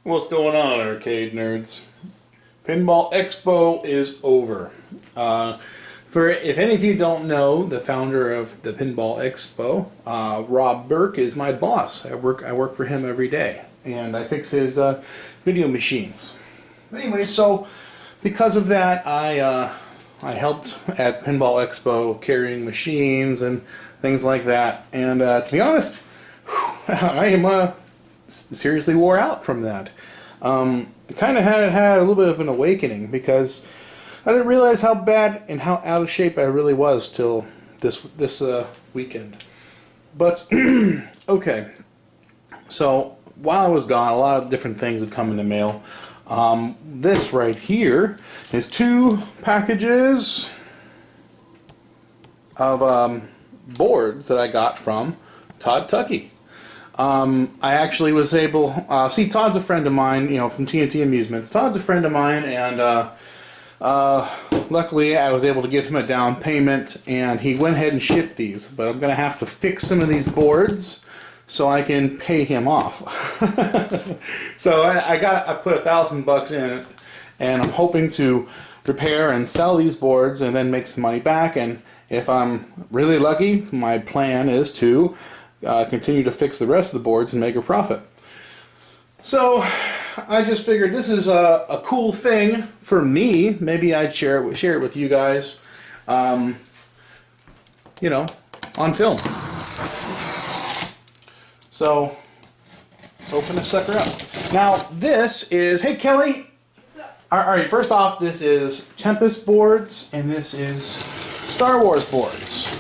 What's going on, arcade nerds? Pinball Expo is over. For if any of you don't know, the founder of the Pinball Expo, Rob Burke, is my boss. I work for him every day, and I fix his video machines. Anyway, so because of that, I helped at Pinball Expo carrying machines and things like that. And to be honest, I am seriously wore out from that. I kind of had a little bit of an awakening because I didn't realize how bad and how out of shape I really was till this weekend. But okay, so while I was gone, a lot of different things have come in the mail. This right here is 2 packages of boards that I got from Todd Tuckey. I actually was able, see, Todd's a friend of mine, from TNT Amusements. Todd's a friend of mine, and luckily I was able to give him a down payment, and he went ahead and shipped these. But I'm going to have to fix some of these boards so I can pay him off. So I put $1,000 in it, and I'm hoping to repair and sell these boards and then make some money back. And if I'm really lucky, my plan is to continue to fix the rest of the boards and make a profit. So I just figured this is a cool thing for me. Maybe I'd share it with you guys, on film. So open this sucker up. Now this is, hey Kelly. All right, first off, this is Tempest boards, and this is Star Wars boards.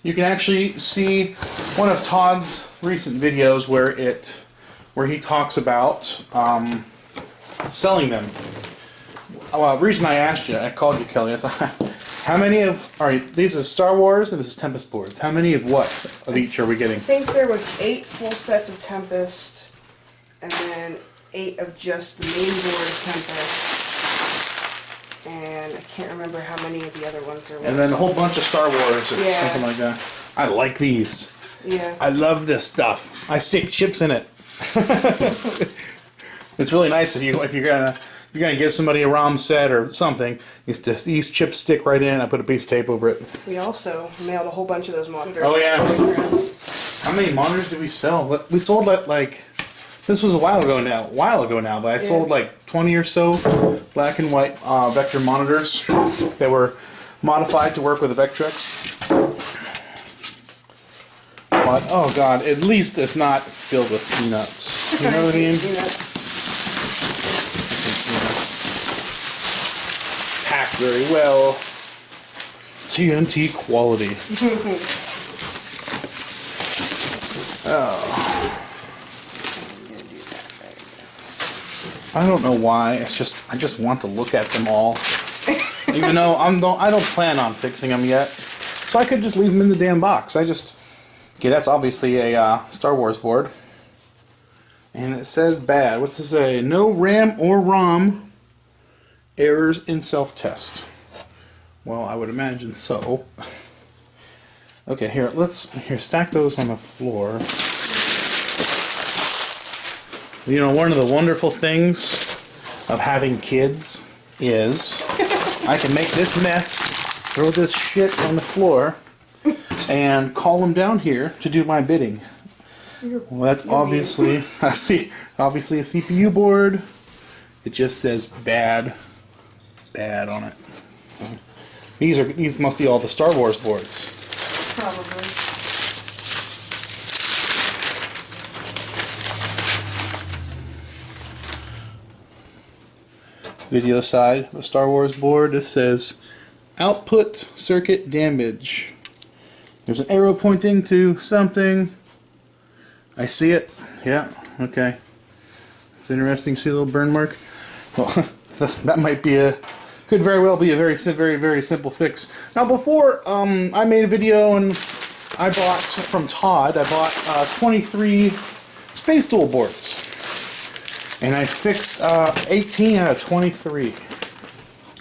You can actually see one of Todd's recent videos where he talks about selling them. Well, the reason I asked you, I called you, Kelly. I thought, how many of, all right, these are Star Wars and this is Tempest boards. How many of what of each are we getting? I think there was 8 full sets of Tempest, and then 8 of just the main board of Tempest. And I can't remember how many of the other ones there was. And then a whole bunch of Star Wars or something like that. I like these. Yeah. I love this stuff. I stick chips in it. It's really nice if you're gonna give somebody a ROM set or something. These chips stick right in. I put a piece of tape over it. We also mailed a whole bunch of those monitors. Oh yeah. How many monitors did we sell? We sold like this was a while ago now, but I sold like 20 or so black and white Vector monitors that were modified to work with the Vectrex. But, oh god, at least it's not filled with peanuts. You know what I mean? Peanuts. Packed very well. TNT quality. Oh. I don't know why. It's just I just want to look at them all, even though I don't plan on fixing them yet. So I could just leave them in the damn box. Okay, that's obviously a Star Wars board, and it says bad. What's this say? No RAM or ROM errors in self-test. Well, I would imagine so. Okay, here stack those on the floor. One of the wonderful things of having kids is I can make this mess, throw this shit on the floor, and call them down here to do my bidding. Well, that's obviously obviously a CPU board. It just says bad on it. These must be all the Star Wars boards. Probably. Video side of a Star Wars board. This says output circuit damage. There's an arrow pointing to something. I see it. Yeah, okay. It's interesting to see a little burn mark. Well, that might be could very well be a very simple fix. Now before, I made a video and I bought, from Todd, 23 Space Duel boards. And I fixed 18 out of 23.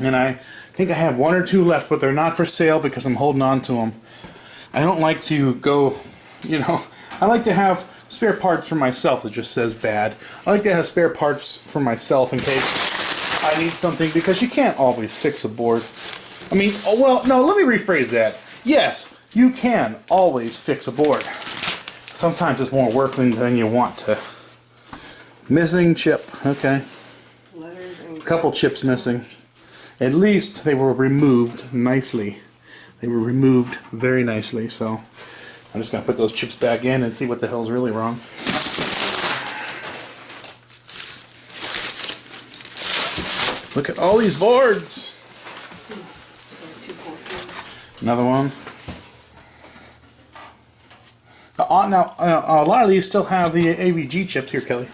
And I think I have 1 or 2 left, but they're not for sale because I'm holding on to them. I don't like to go, I like to have spare parts for myself. It just says bad. I like to have spare parts for myself in case I need something, because you can't always fix a board. I mean, oh, well, no, let me rephrase that. Yes, you can always fix a board. Sometimes it's more work than you want to. Missing chip. Okay. A couple chips missing. At least they were removed nicely. They were removed very nicely, so I'm just going to put those chips back in and see what the hell's really wrong. Look at all these boards! Another one. Now, a lot of these still have the AVG chips. Here, Kelly.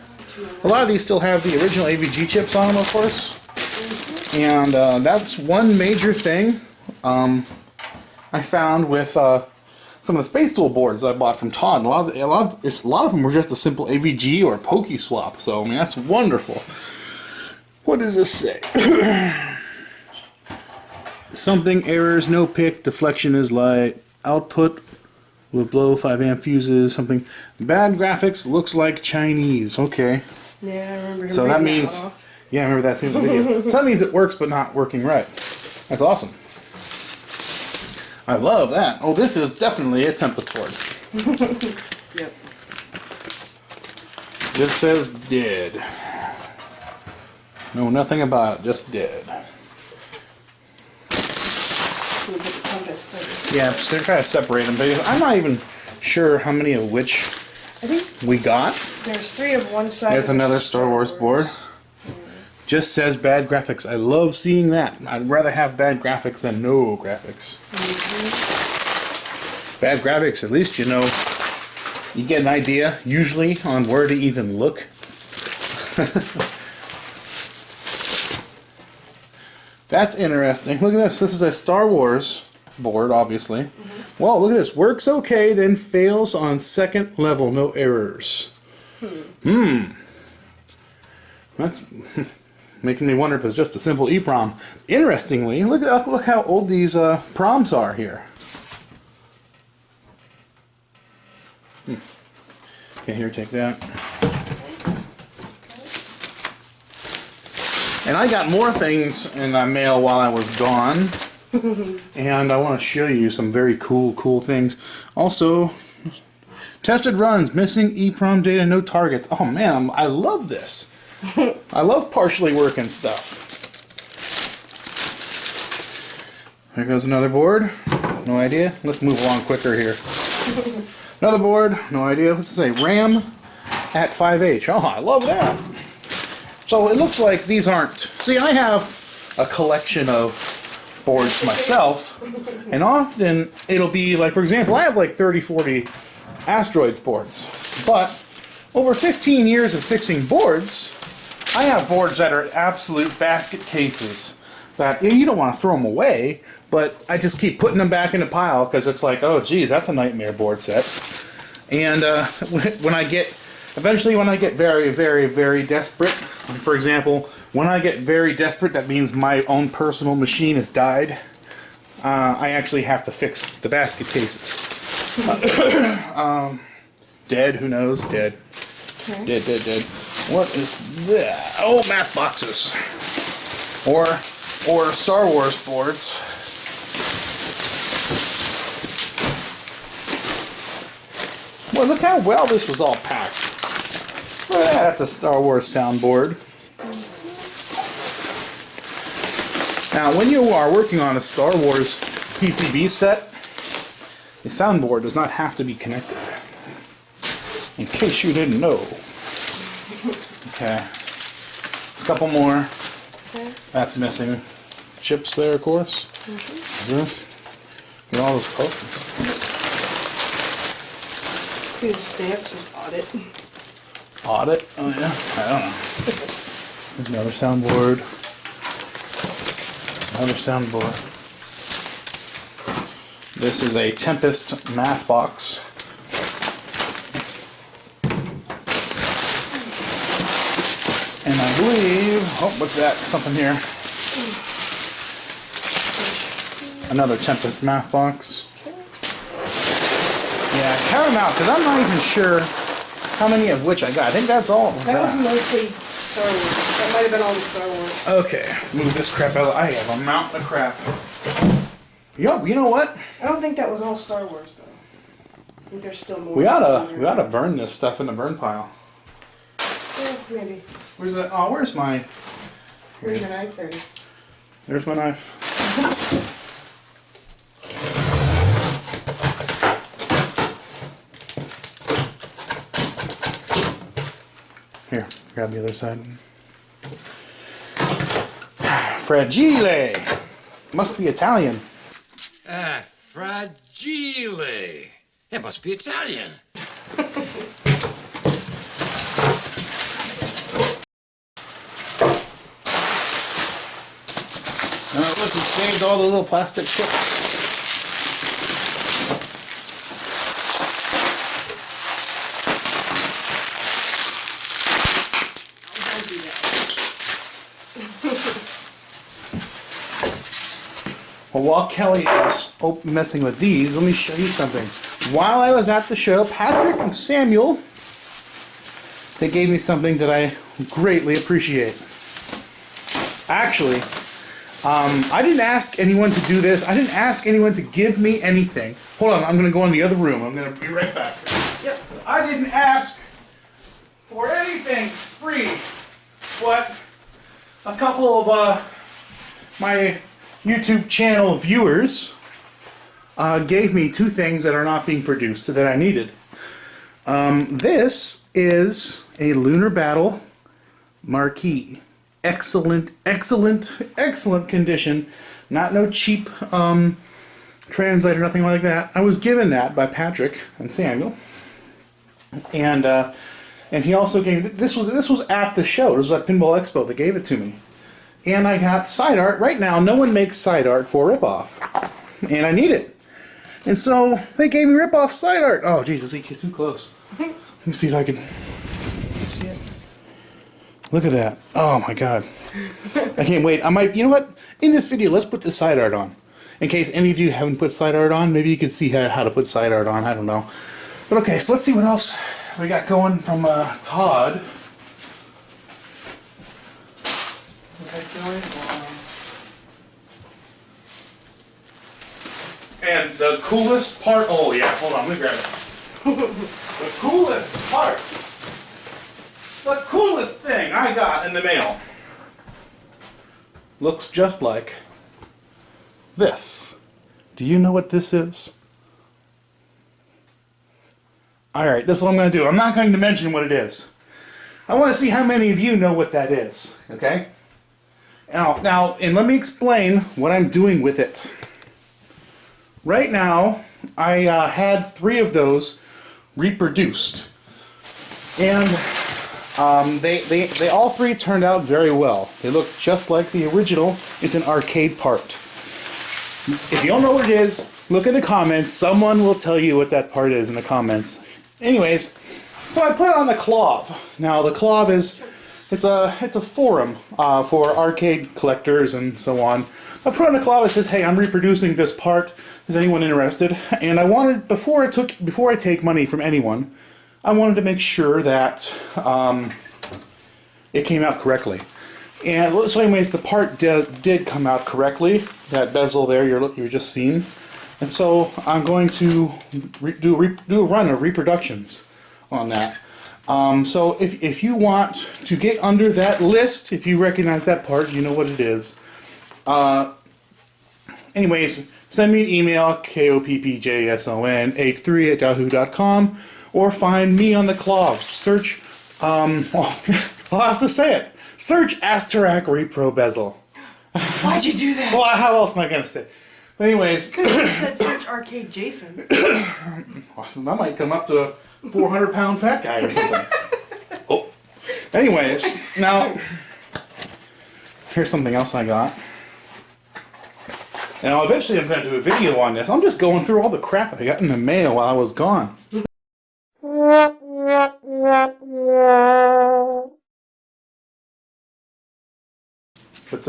A lot of these still have the original AVG chips on them, of course. And that's one major thing I found with some of the Space Tool boards I bought from Todd. A lot of them were just a simple AVG or Pokey swap. So I mean, that's wonderful. What does this say? Something errors, no pick, deflection is light, output with blow 5 amp fuses, something bad graphics, looks like Chinese. Okay. Yeah, I remember him. So that means, yeah, I remember that scene in the video. So that means it works, but not working right. That's awesome. I love that. Oh, this is definitely a Tempest board. Yep. Just says dead. No, nothing about it, just dead. We'll put the Tempest in. Yeah, so they're trying to separate them, but I'm not even sure how many of which I think we got. there's 3 of one side. There's another Star Wars board. Just says bad graphics. I love seeing that. I'd rather have bad graphics than no graphics. Bad graphics, at least you know, you get an idea, usually, on where to even look. That's interesting. Look at this. This is a Star Wars board, obviously. Well, look at this. Works okay, then fails on second level. No errors. That's making me wonder if it's just a simple EEPROM. Interestingly, look how old these proms are here. Okay, here, take that. And I got more things in the mail while I was gone. And I want to show you some very cool things. Also, tested runs, missing EEPROM data, no targets. Oh man, I love this. I love partially working stuff. There goes another board. No idea. Let's move along quicker here. Another board. No idea. Let's say RAM at 5H. Oh, I love that. So it looks like these aren't... See, I have a collection of boards myself, and often it'll be like, for example, I have like 30, 40 Asteroids boards. But over 15 years of fixing boards, I have boards that are absolute basket cases that you don't want to throw them away, but I just keep putting them back in a pile because it's like, oh geez, that's a nightmare board set. And eventually when I get very desperate, for example, when I get very desperate, that means my own personal machine has died, I actually have to fix the basket cases. Dead, who knows? Dead. Okay. Dead. What is that? Oh, math boxes. Or Star Wars boards. Well, look how well this was all packed. Look at that. That's a Star Wars soundboard. Now, when you are working on a Star Wars PCB set, the soundboard does not have to be connected. In case you didn't know. Okay. A couple more. Okay. That's missing. Chips there, of course. Get all those posters. These stamps is audit. Audit? Oh yeah. I don't know. There's another soundboard. Another soundboard. This is a Tempest math box. And I believe, oh, what's that? Something here. Another Tempest math box. Yeah, count them out, because I'm not even sure how many of which I got. I think that's all of That was that. mostly Star Wars. That might have been all the Star Wars. Okay, let's move this crap out. I have a mountain of crap. Yo, you know what? I don't think that was all Star Wars though. I think there's still more. We oughta burn this stuff in the burn pile. Yeah, maybe. Where's the? Oh, where's my? Where's your knife? There it is. There's my knife. Here, grab the other side. Fragile. Must be Italian. Ah, fragile. It must be Italian. Look, it saved all the little plastic chips. Well, while Kelly is messing with these, let me show you something. While I was at the show, Patrick and Samuel, they gave me something that I greatly appreciate. Actually, I didn't ask anyone to do this. I didn't ask anyone to give me anything. Hold on, I'm going to go in the other room. I'm going to be right back. Yep. I didn't ask for anything free, but a couple of my YouTube channel viewers gave me two things that are not being produced that I needed. This is a Lunar Battle marquee. Excellent, excellent, excellent condition. Not no cheap translator, nothing like that. I was given that by Patrick and Samuel, and he also gave this was at the show. It was at Pinball Expo. They gave it to me, and I got side art. Right now, no one makes side art for ripoff, and I need it. And so they gave me ripoff side art. Oh Jesus, he gets too close. Let me see if I can see it. Look at that. Oh my god. I can't wait. I might, you know what? In this video, let's put the side art on. In case any of you haven't put side art on, maybe you can see how to put side art on. I don't know. But okay, so let's see what else we got going from Todd. And the coolest part, oh yeah, hold on, let me grab it. The coolest part, the coolest thing I got in the mail looks just like this. Do you know what this is? Alright, this is what I'm going to do. I'm not going to mention what it is. I want to see how many of you know what that is, okay? Now, and let me explain what I'm doing with it. Right now, I had 3 of those reproduced, and they all 3 turned out very well. They look just like the original. It's an arcade part. If you don't know what it is, look in the comments. Someone will tell you what that part is in the comments. Anyways, so I put on the Clove. Now the Clove is it's a forum for arcade collectors and so on. I put on the Clove. It says, "Hey, I'm reproducing this part. Is anyone interested?" And I wanted, before I take money from anyone, I wanted to make sure that it came out correctly. And so anyways, the part did come out correctly. That bezel there you're just seeing. And so I'm going to do a run of reproductions on that. So if you want to get under that list, if you recognize that part, you know what it is. Anyways, send me an email, koppjson83@yahoo.com, or find me on the Clove. Search, I'll have to say it. Search Asterak Repro Bezel. Why'd you do that? Well, how else am I going to say it? But anyways, Could have said search Arcade Jason. that might come up to a 400-pound fat guy or something. Oh. Anyways, now, here's something else I got. Now, eventually I'm going to do a video on this. I'm just going through all the crap I got in the mail while I was gone. But,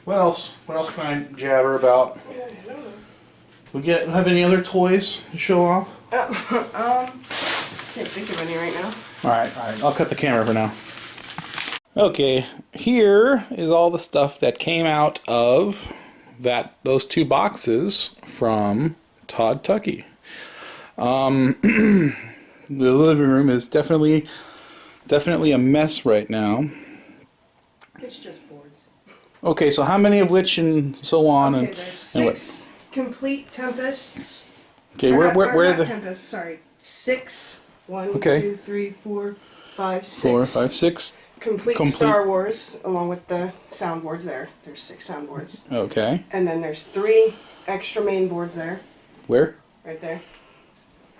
what else? What else can I jabber about? Yeah, I don't know. We have any other toys to show off? Can't think of any right now. Alright, I'll cut the camera for now. Okay, here is all the stuff that came out of those 2 boxes from Todd Tucky. The living room is definitely a mess right now. It's just boards. Okay, so how many of which and so on? Okay, and there's and what? 6 complete Tempests. Okay, Or where not the Tempests, sorry. 6. 1, Okay. 2, 3, 4, 5, 6. 4, 5, 6? Complete Star Wars, along with the soundboards there. There's 6 soundboards. Okay. And then there's 3 extra main boards there. Where? Right there.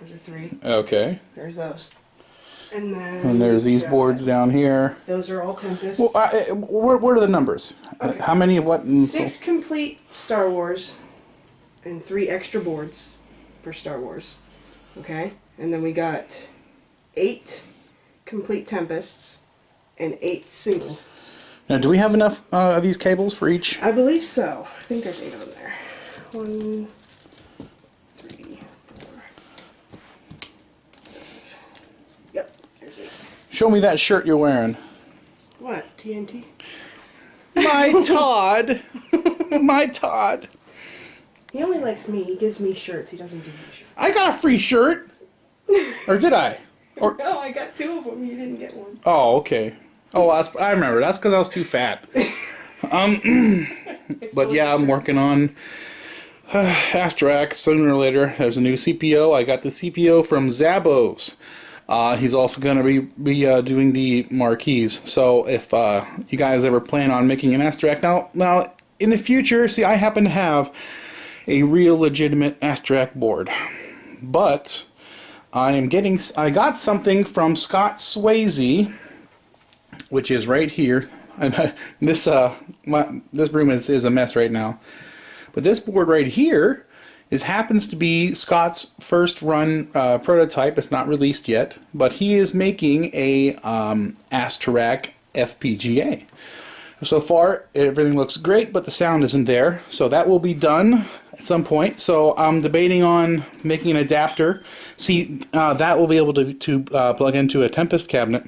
Those are 3. Okay. There's those. And then... And there's these boards down here. Those are all Tempests. Well, what are the numbers? Okay. How many of what? And 6 complete Star Wars and 3 extra boards for Star Wars. Okay? And then we got 8 complete Tempests and 8 single. Now, do we have enough of these cables for each? I believe so. I think there's 8 of them there. 1, 3, 4. Yep, there's 8. Show me that shirt you're wearing. What? TNT? My Todd. My Todd. He only likes me. He gives me shirts. He doesn't give me shirts. I got a free shirt. Or did I? Or No, I got 2 of them. You didn't get one. oh, okay. Oh, I remember. That's because I was too fat. But yeah, I'm working on Astrak. Sooner or later, there's a new CPO. I got the CPO from Zabos. He's also going to be doing the marquees. So if you guys ever plan on making an Astrak, now in the future, see, I happen to have a real legitimate Astrak board, but I got something from Scott Swayze, which is right here. This room is a mess right now, but this board right here happens to be Scott's first run prototype. It's not released yet, but he is making a Astrak FPGA. So far, everything looks great, but the sound isn't there. So that will be done at some point. So I'm debating on making an adapter. See, that will be able to plug into a Tempest cabinet.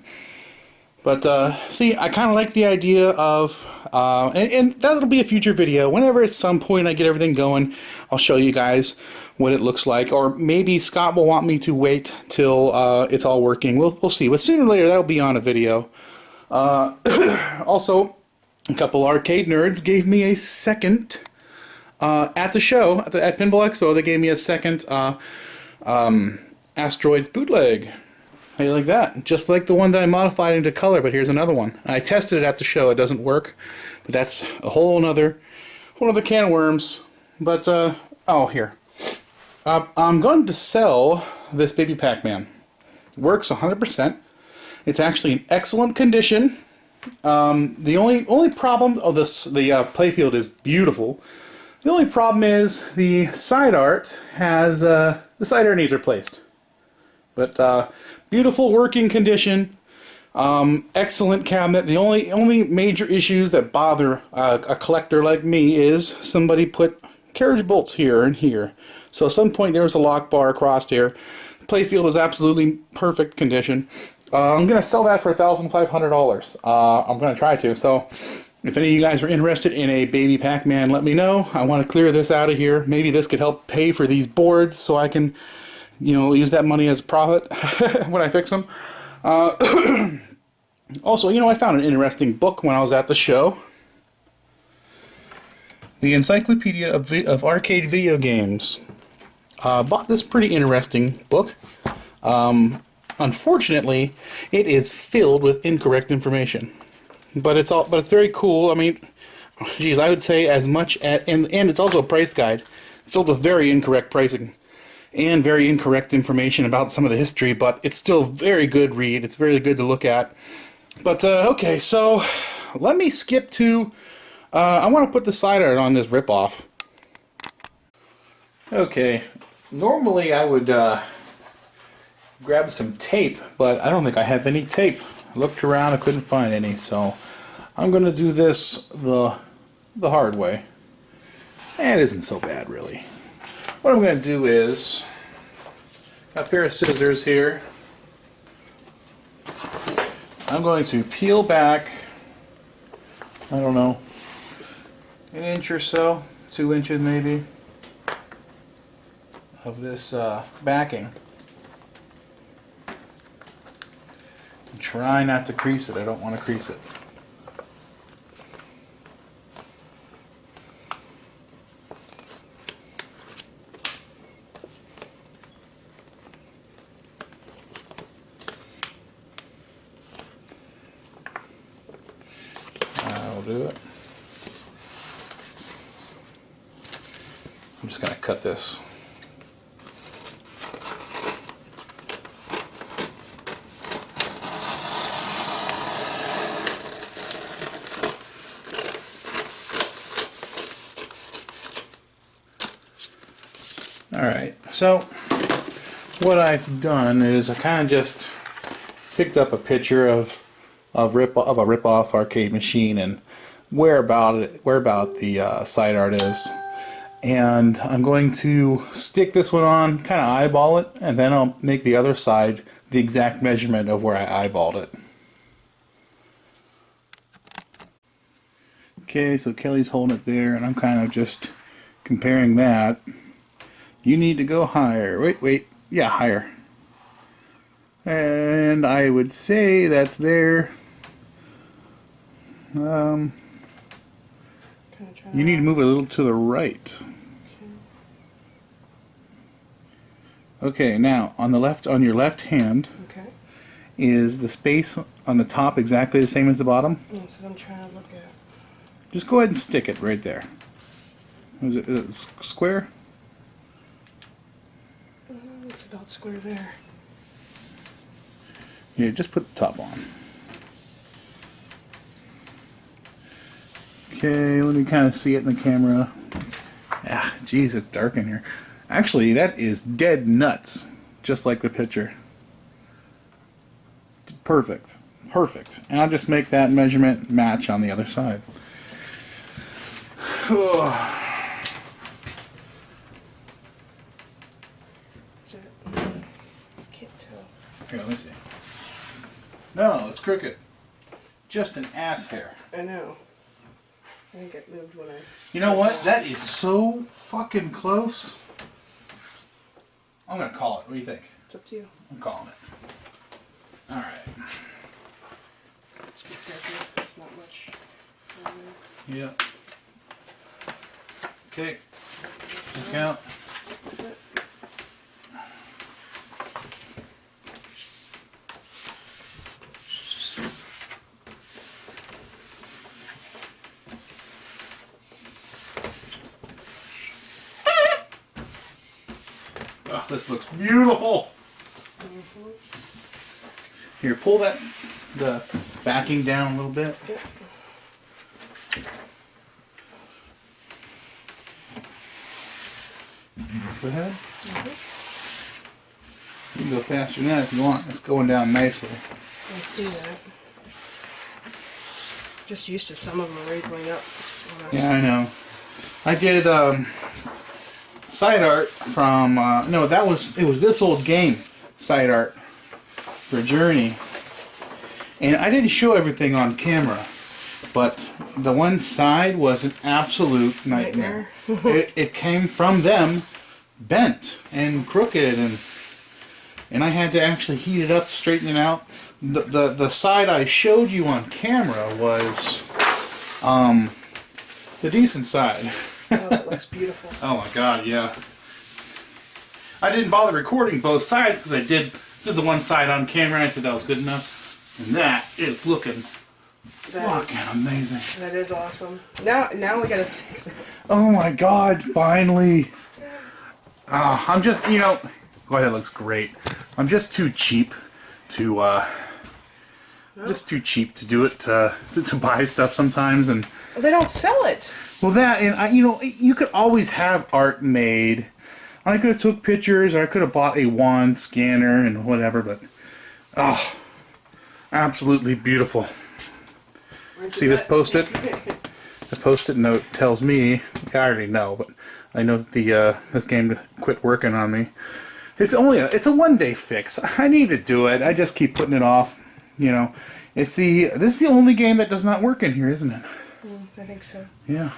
But see, I kind of like the idea of, and that'll be a future video. Whenever at some point I get everything going, I'll show you guys what it looks like. Or maybe Scott will want me to wait till it's all working. We'll see. But sooner or later, that'll be on a video. Also, a couple arcade nerds gave me a second, at the show, at Pinball Expo, they gave me a second Asteroids bootleg. How you like that? Just like the one that I modified into color, but here's another one. I tested it at the show. It doesn't work, but that's a whole other can of worms. But, oh, here. I'm going to sell this Baby Pac-Man. Works 100%. It's actually in excellent condition. The only problem, the playfield is beautiful. The only problem is the side art has, the side art needs replaced. But, beautiful working condition, excellent cabinet. The only major issues that bother a collector like me is somebody put carriage bolts here and here. So at some point there was a lock bar across here. The playfield is absolutely perfect condition. I'm going to sell that for $1,500. I'm going to try to. So if any of you guys are interested in a Baby Pac-Man, let me know. I want to clear this out of here. Maybe this could help pay for these boards so I can, use that money as profit when I fix them. Also, I found an interesting book when I was at the show. The Encyclopedia of Arcade Video Games. Bought this pretty interesting book. Unfortunately, it is filled with incorrect information. But it's very cool. I mean, geez, I would say as much and it's also a price guide filled with very incorrect pricing and very incorrect information about some of the history, but it's still very good read. It's very good to look at. But okay, so let me skip to I want to put the side art on this ripoff. Okay, normally I would grab some tape, but I don't think I have any tape. I looked around, I couldn't find any, so I'm gonna do this the hard way. And it isn't so bad, really. What I'm gonna do is got a pair of scissors here. I'm going to peel back, I don't know, an inch or so, 2 inches maybe, of this backing. And try not to crease it. I don't want to crease it. I'll do it. I'm just going to cut this. Alright, so what I've done is I kind of just picked up a picture of a rip-off arcade machine and where about the side art is. And I'm going to stick this one on, kind of eyeball it, and then I'll make the other side the exact measurement of where I eyeballed it. Okay, so Kelly's holding it there, and I'm kind of just comparing that. You need to go higher. Wait. Yeah, higher. And I would say that's there. You need to move a little to the right. Okay, now on your left hand is the space on the top exactly the same as the bottom? That's what I'm trying to look at. Just go ahead and stick it right there. Is it square? Looks about square there. Yeah, just put the top on. Okay, let me kind of see it in the camera. Ah, geez, it's dark in here. Actually, that is dead nuts, just like the picture. Perfect. Perfect. And I'll just make that measurement match on the other side. Can't tell. Here, let me see. No, it's crooked. Just an ass hair. I know. I think it moved when I... You know what? That is so fucking close. I'm gonna call it. What do you think? It's up to you. I'm calling it. Alright. Just be careful. It's not much. Yeah. Okay. Look out. Oh, this looks beautiful. Here, pull the backing down a little bit. Yep. Go ahead. You can go faster than that if you want. It's going down nicely. I see that. Just used to some of them wrinkling up. Yeah, I know. I did side art from no, it was this old game side art for Journey, and I didn't show everything on camera, but the one side was an absolute nightmare. It came from them bent and crooked, and I had to actually heat it up to straighten it out. The side I showed you on camera was the decent side. Oh, it looks beautiful. Oh my god, yeah. I didn't bother recording both sides because I did the one side on camera and I said that was good enough. And that is looking fucking amazing. That is awesome. Now we gotta fix it. Oh my god, finally. I'm just, boy, that looks great. I'm just too cheap to do it, to buy stuff sometimes, and They don't sell it. well, that, and you could always have art made. I could have took pictures, or I could have bought a wand scanner and whatever, but absolutely beautiful. See this Post-it? The Post-it note tells me, I already know, but I know that this game quit working on me. It's a one-day fix. I need to do it. I just keep putting it off, and This is the only game that does not work in here, isn't it? I think so. Yeah.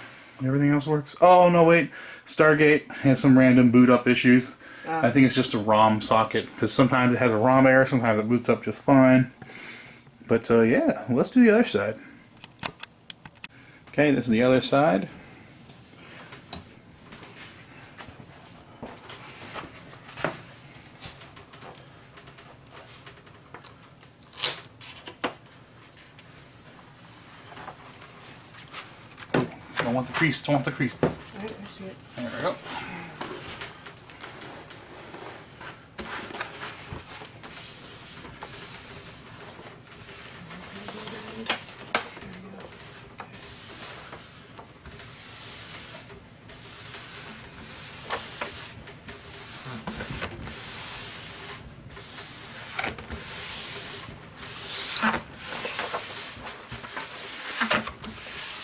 Everything else works. Oh, no, wait. Stargate has some random boot up issues. I think it's just a ROM socket, because sometimes it has a ROM error, sometimes it boots up just fine. But yeah, let's do the other side. Okay, this is the other side. Don't want the crease, don't want the crease. Alright, I see it. There we go.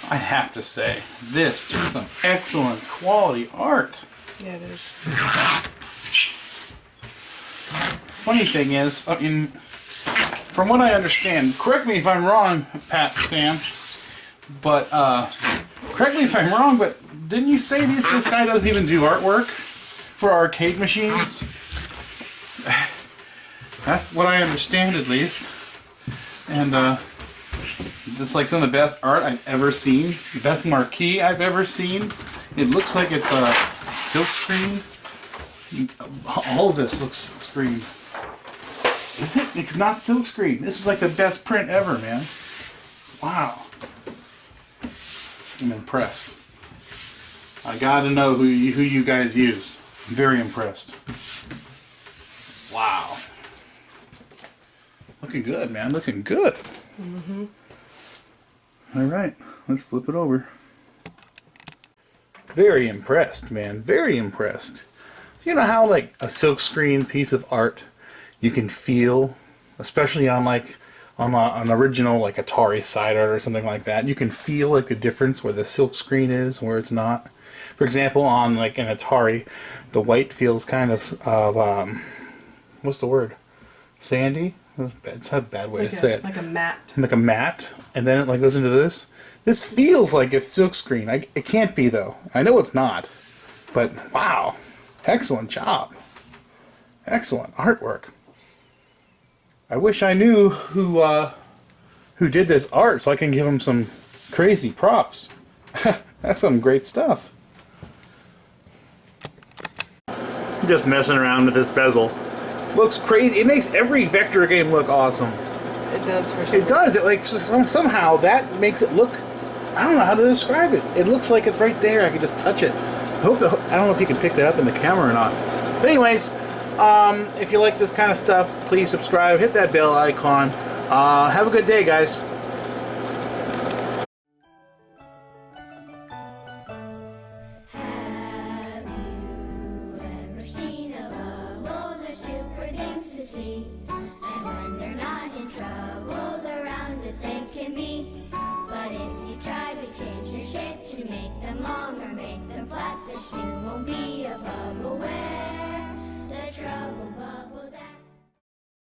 I have to say, this is some excellent quality art. Yeah, it is. Funny thing is, I mean, from what I understand, correct me if I'm wrong, Pat, Sam, but correct me if I'm wrong, but didn't you say this guy doesn't even do artwork for arcade machines? That's what I understand, at least. And it's like some of the best art I've ever seen, the best marquee I've ever seen. It looks like it's a silk screen. All of this looks silk screen. Is it? It's not silk screen. This is like the best print ever, man. Wow. I'm impressed. I gotta know who you guys use. I'm very impressed. Wow. Looking good, man. Looking good. Mm-hmm. All right, let's flip it over. Very impressed, man. Very impressed. You know how like a silkscreen piece of art you can feel, especially on like on an original like Atari side art or something like that. You can feel like the difference where the silkscreen is and where it's not. For example, on like an Atari, the white feels kind of what's the word? Sandy? It's a bad way Like to say it. Like a matte. Like a matte, and then it like goes into this. This feels like it's silkscreen. It can't be though. I know it's not, but wow, excellent job, excellent artwork. I wish I knew who did this art so I can give him some crazy props. That's some great stuff. I'm just messing around with this bezel. Looks crazy. It makes every Vector game look awesome. It does for sure. It does. It like somehow that makes it look. I don't know how to describe it. It looks like it's right there. I can just touch it. I don't know if you can pick that up in the camera or not. But anyways, if you like this kind of stuff, please subscribe. Hit that bell icon. Have a good day, guys. But if you try to change your shape to make them longer,